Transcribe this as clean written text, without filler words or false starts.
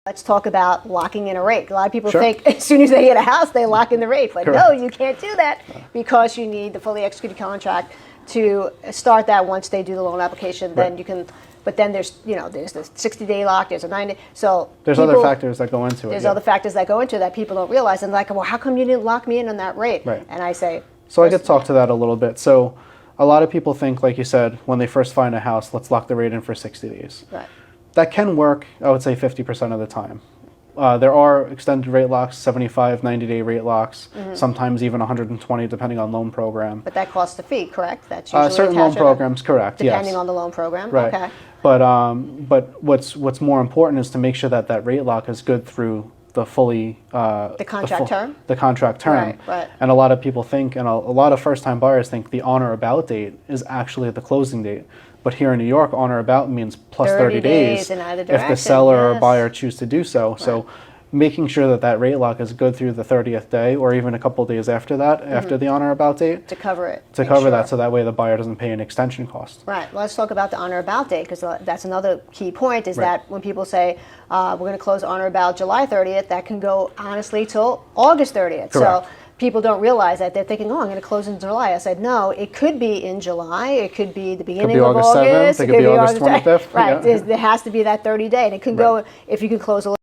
Let's talk about locking in a rate. A lot of people Sure. think as soon as they get a house, they lock in the rate. But Correct. no, you can't do that because you need the fully executed contract to start that once they do the loan application. Then Right. you can, but then there's the 60-day lock, there's a 90. So There's other factors that go into it. There's yeah. other factors that go into it that people don't realize. And like, well, how come you didn't lock me in on that rate? Right. And I say, So I could talk to that a little bit. So a lot of people think, like you said, when they first find a house, let's lock the rate in for 60 days. right. That can work, I would say 50% of the time. There are extended rate locks, 75, 90-day rate locks, sometimes even 120 depending on loan program. But that costs a fee, correct? That's usually Certain loan attached programs, correct, depending yes. on the loan program. Right. Okay. But what's more important is to make sure that that rate lock is good through the fully The contract term? The contract term. Right, right. And a lot of people think, and a lot of first-time buyers think, the on or about date is actually the closing date. But here in New York, on or about means plus 30 days in either if direction. the seller or Yes. buyer choose to do so. Right. So making sure that that rate lock is good through the 30th day or even a couple days after that, after the on or about date, To cover it. to Make cover sure. that so that way the buyer doesn't pay an extension cost. Right. Let's talk about the on or about date because that's another key point is Right. that when people say we're going to close on or about July 30th, that can go honestly till August 30th. Correct. So people don't realize that. They're thinking, oh, I'm going to close in July. I said, no, it could be in July. It could be the beginning of August 7th, August. it could be August 25th, Right. yeah. There has to be that 30 day. And it can go, if you can close a